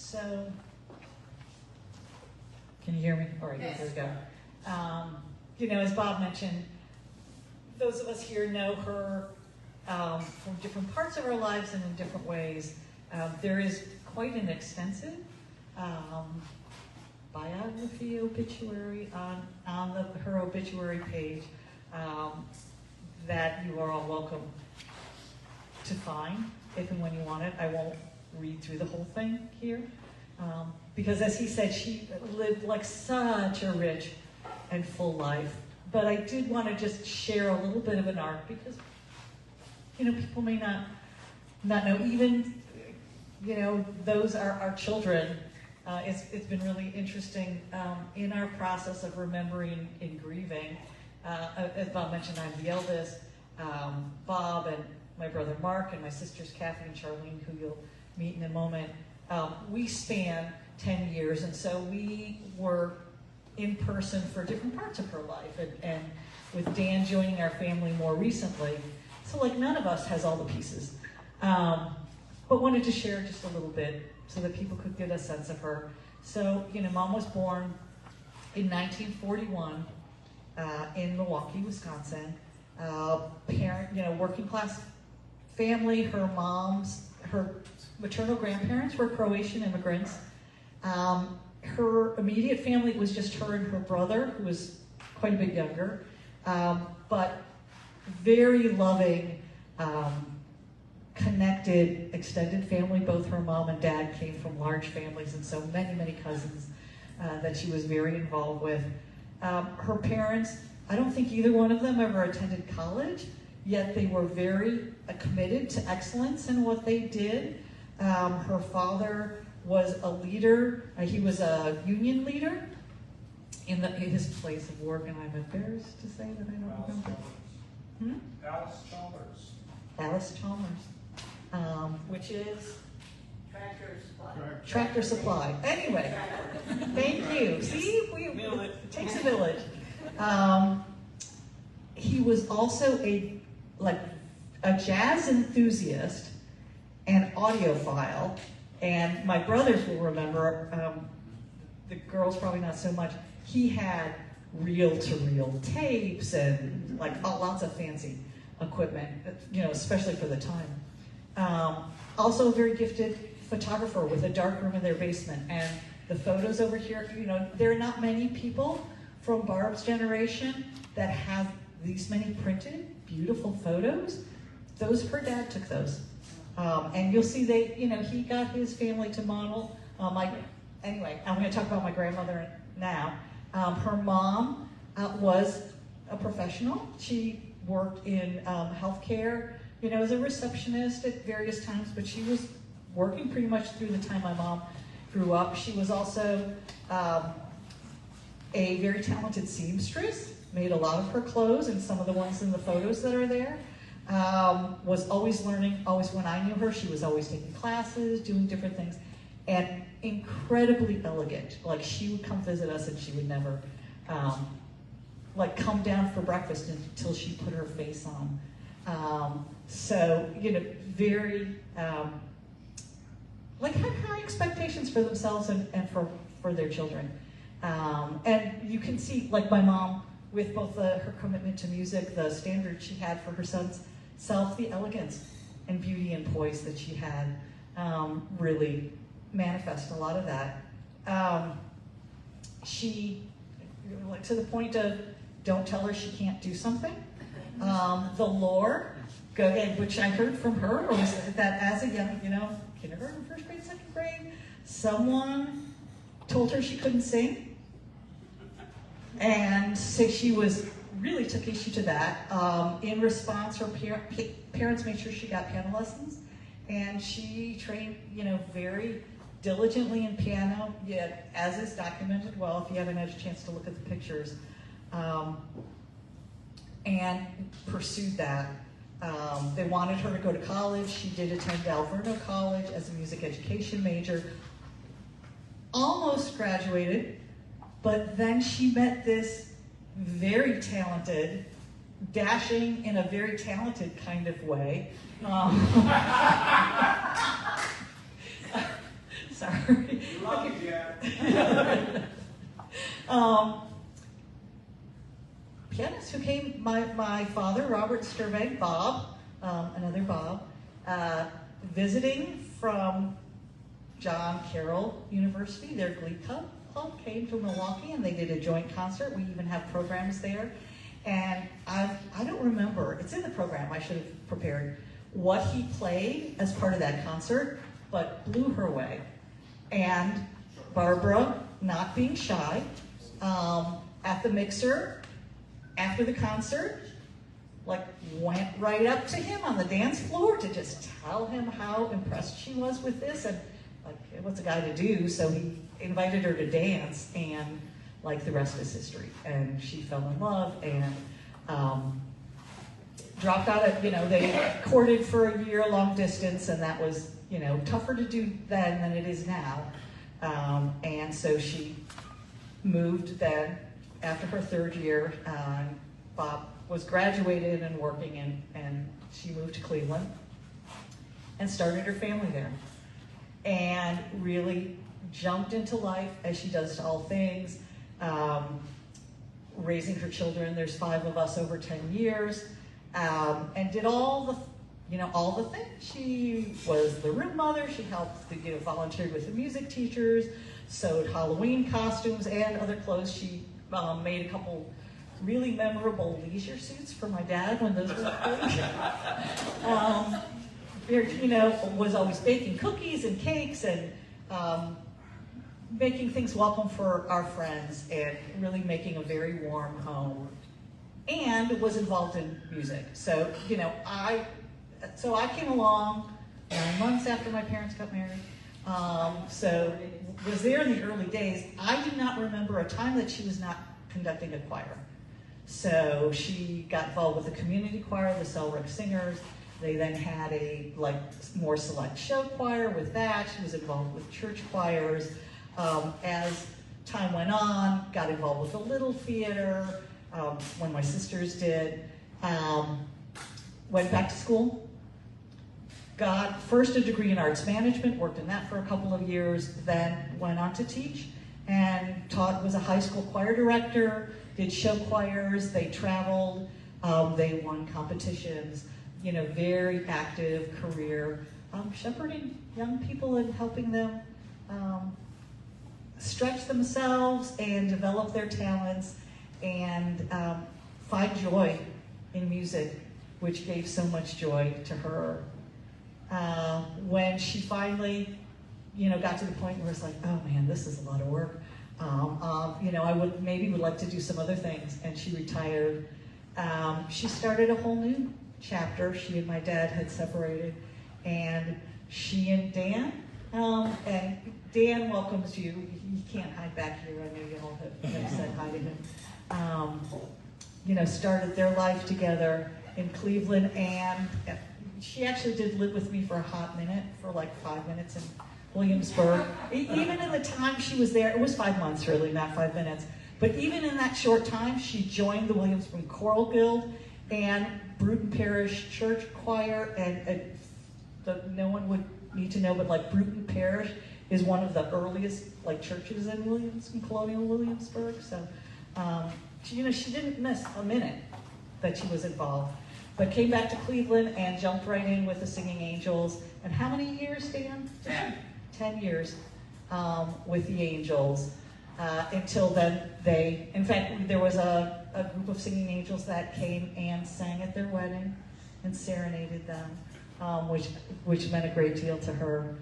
So, can you hear me? All right, Yes. There we go. As Bob mentioned, those of us here know her from different parts of our lives and in different ways. There is quite an extensive biography, obituary on her obituary page that you are all welcome to find if and when you want it. I won't read through the whole thing here because, as he said, she lived like such a rich and full life. But I did want to just share a little bit of an arc because, people may not know. Even, those are our children. It's been really interesting in our process of remembering and grieving. As Bob mentioned, I'm the eldest. Bob and my brother Mark and my sisters Kathy and Charlene, who you'll meet in a moment, we span 10 years, and so we were in person for different parts of her life, and with Dan joining our family more recently, so none of us has all the pieces, but wanted to share just a little bit so that people could get a sense of her. So, Mom was born in 1941 in Milwaukee, Wisconsin. Working class family. Her maternal grandparents were Croatian immigrants. Her immediate family was just her and her brother, who was quite a bit younger, but very loving, connected, extended family. Both her mom and dad came from large families, and so many, many cousins that she was very involved with. Her parents, I don't think either one of them ever attended college, yet they were very committed to excellence in what they did. Her father was a leader. He was a union leader in his place of work, and I'm embarrassed to say that I don't remember. Alice Chalmers, which is Tractor Supply. Anyway, thank you. See, it takes a village. He was also a jazz enthusiast and audiophile, and my brothers will remember, the girls probably not so much, he had reel-to-reel tapes and lots of fancy equipment, especially for the time. Also a very gifted photographer with a dark room in their basement, and the photos over here, there are not many people from Barb's generation that have these many printed, beautiful photos. Her dad took those. And you'll see he got his family to model. Anyway, I'm going to talk about my grandmother now. Her mom was a professional. She worked in healthcare, as a receptionist at various times, but she was working pretty much through the time my mom grew up. She was also a very talented seamstress, made a lot of her clothes, and some of the ones in the photos that are there. Was always learning, always when I knew her, she was always taking classes, doing different things, and incredibly elegant. She would come visit us and she would never come down for breakfast until she put her face on. Very, had high expectations for themselves and for their children. And you can see, my mom, with both her commitment to music, the standard she had for her son's self, the elegance and beauty and poise that she had, really manifest a lot of that. She, to the point of, don't tell her she can't do something. The lore, go ahead, which I heard from her, was that as a young, kindergarten, first grade, second grade, someone told her she couldn't sing. And so she really took issue to that. In response, her parents made sure she got piano lessons, and she trained, very diligently in piano, yet, as is documented well, if you haven't had a chance to look at the pictures, and pursued that. They wanted her to go to college. She did attend Alverno College as a music education major, almost graduated, but then she met this very talented, dashing in a very talented kind of way. Sorry. Love you, Dad. Pianist who came, my father, Robert Sturbank, Bob, another Bob, visiting from John Carroll University, their Glee Club came to Milwaukee, and they did a joint concert. We even have programs there. And I don't remember, it's in the program, I should have prepared, what he played as part of that concert, but blew her away. And Barbara, not being shy, at the mixer, after the concert, like went right up to him on the dance floor to just tell him how impressed she was with this, and like, what's a guy to do? So he invited her to dance, and like the rest is history. And she fell in love and dropped out of, they courted for a year long distance, and that was, tougher to do then than it is now. And so she moved then after her third year. Bob was graduated and working, and she moved to Cleveland and started her family there. And really jumped into life, as she does to all things, raising her children. There's 5 of us over 10 years, and did all the things. She was the room mother. She helped, volunteered with the music teachers, sewed Halloween costumes and other clothes. She made a couple really memorable leisure suits for my dad when those were big. Was always baking cookies and cakes and making things welcome for our friends, and really making a very warm home, and was involved in music. So, I came along 9 months after my parents got married. So was there in the early days. I do not remember a time that she was not conducting a choir. So she got involved with the community choir, the Selrick Singers. They then had a more select show choir with that. She was involved with church choirs. As time went on, got involved with the Little Theater when my sisters did. Went back to school. Got first a degree in arts management, worked in that for a couple of years, then went on to teach and taught, was a high school choir director, did show choirs, they traveled, they won competitions, very active career, shepherding young people and helping them stretch themselves and develop their talents and find joy in music, which gave so much joy to her. When she finally, got to the point where it's like, oh man, this is a lot of work. I would like to do some other things, and she retired. She started a whole new chapter. She and my dad had separated, and she and Dan, and Dan welcomes you. He can't hide back here. I know you all have said hi to him. Started their life together in Cleveland, and she actually did live with me for a hot minute, for like 5 minutes in Williamsburg. Even in the time she was there, it was 5 months really, not 5 minutes, but even in that short time, she joined the Williamsburg Choral Guild and Bruton Parish Church Choir, and no one would need to know, but Bruton Parish is one of the earliest churches in colonial Williamsburg. So she didn't miss a minute that she was involved, but came back to Cleveland and jumped right in with the Singing Angels. And how many years, Dan? 10 years with the Angels. Until then, in fact, there was a group of Singing Angels that came and sang at their wedding and serenaded them, which meant a great deal to her.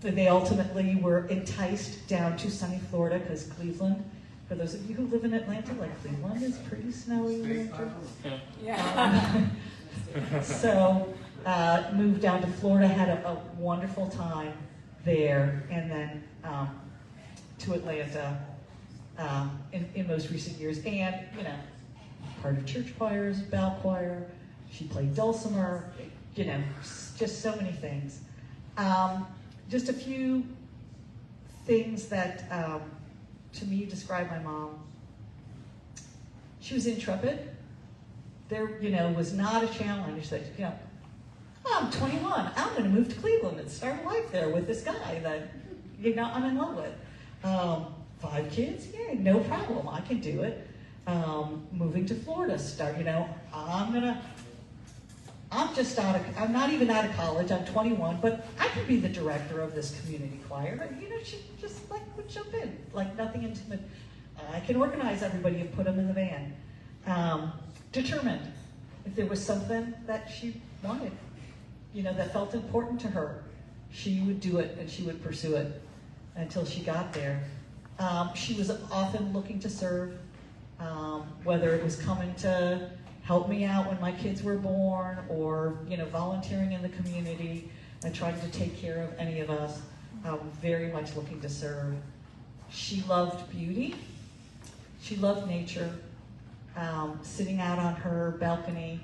They ultimately were enticed down to sunny Florida, because Cleveland, for those of you who live in Atlanta, Cleveland is pretty snowy in winter. Yeah. So moved down to Florida, had a wonderful time there, and then to Atlanta in most recent years. And, part of church choirs, bell choir. She played dulcimer, just so many things. Just a few things that, to me, describe my mom. She was intrepid. There, was not a challenge that, I'm 21. I'm going to move to Cleveland and start a life there with this guy that, I'm in love with. 5 kids? Yeah, no problem. I can do it. Moving to Florida, I'm not even out of college. I'm 21, but I could be the director of this community choir. She just would jump in, like nothing intimate. I can organize everybody and put them in the van. Determined. If there was something that she wanted, that felt important to her, she would do it and she would pursue it until she got there. She was often looking to serve, whether it was coming to help me out when my kids were born, or volunteering in the community and trying to take care of any of us. Very much looking to serve. She loved beauty. She loved nature. Sitting out on her balcony.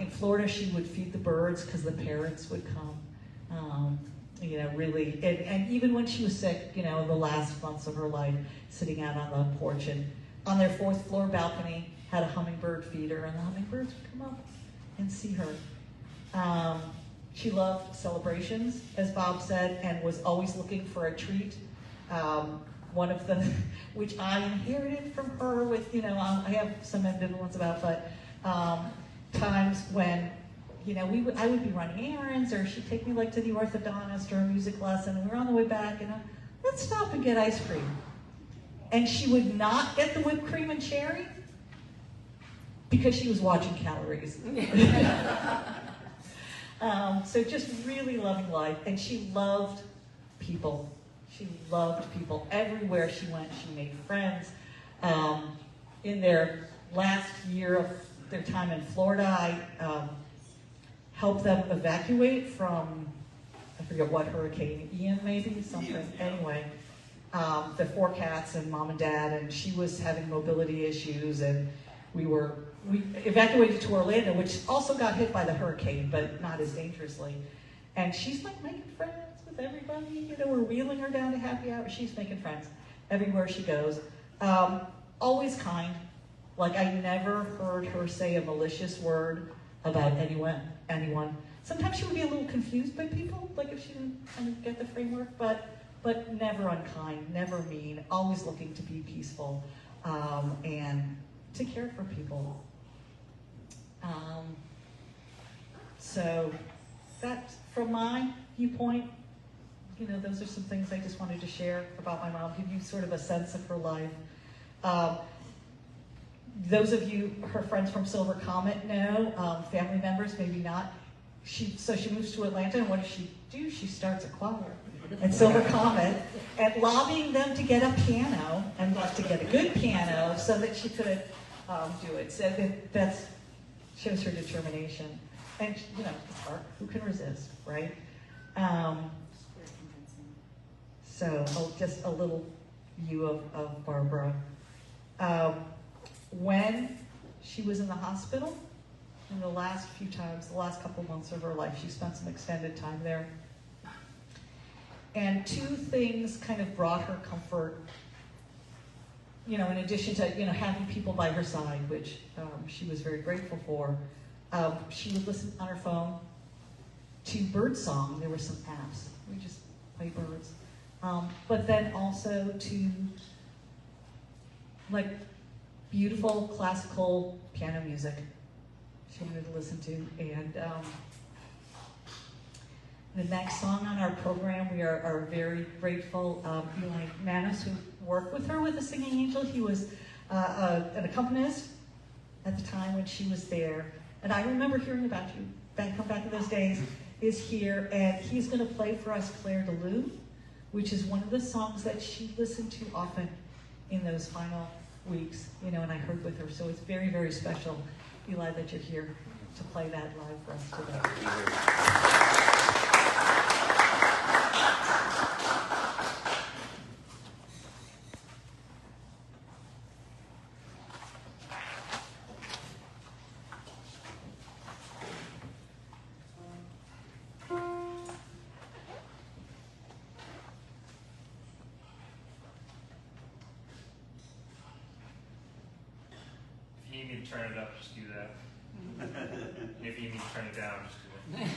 In Florida, she would feed the birds because the parrots would come. Really, and even when she was sick, the last months of her life, sitting out on the porch and on their 4th floor balcony, had a hummingbird feeder, and the hummingbirds would come up and see her. She loved celebrations, as Bob said, and was always looking for a treat. One of them, which I inherited from her with, I have some ambivalence about, but times when, I would be running errands, or she'd take me to the orthodontist or a music lesson, and we were on the way back, and let's stop and get ice cream. And she would not get the whipped cream and cherry because she was watching calories. So just really loving life, and she loved people. She loved people. Everywhere she went, she made friends. In their last year of their time in Florida, I helped them evacuate from, I forget what hurricane, Ian maybe, something. Yeah. Anyway, the 4 cats and mom and dad, and she was having mobility issues, and we evacuated to Orlando, which also got hit by the hurricane, but not as dangerously. And she's making friends with everybody. We're wheeling her down to happy hour. She's making friends everywhere she goes. Always kind. I never heard her say a malicious word about anyone. Sometimes she would be a little confused by people, if she didn't kind of get the framework, but never unkind, never mean, always looking to be peaceful, and to care for people. So that's from my viewpoint. Those are some things I just wanted to share about my mom, give you sort of a sense of her life. Those of you, her friends from Silver Comet, know, family members, maybe not. She moves to Atlanta, and what does she do? She starts a choir at Silver Comet, and lobbying them to get a piano, and to get a good piano, so that she could do it. So that shows her determination. And, it's art. Who can resist, right? So just a little view of Barbara. When she was in the hospital, in the last couple months of her life, she spent some extended time there. And 2 things kind of brought her comfort, in addition to, having people by her side, which she was very grateful for. She would listen on her phone to birdsong. There were some apps. We just play birds. But then also to, beautiful classical piano music she wanted to listen to. And the next song on our program, we are very grateful. Eli Manos, who worked with her with the Singing Angel, he was an accompanist at the time when she was there. And I remember hearing about you back in those days, is here, and he's going to play for us Clare de Lune, which is one of the songs that she listened to often in those final weeks, and I heard with her. So it's very, very special, Eli, that you're here to play that live for us today. If you need me to turn it up, just do that. And if you need me to turn it down, just do it.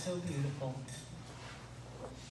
so beautiful.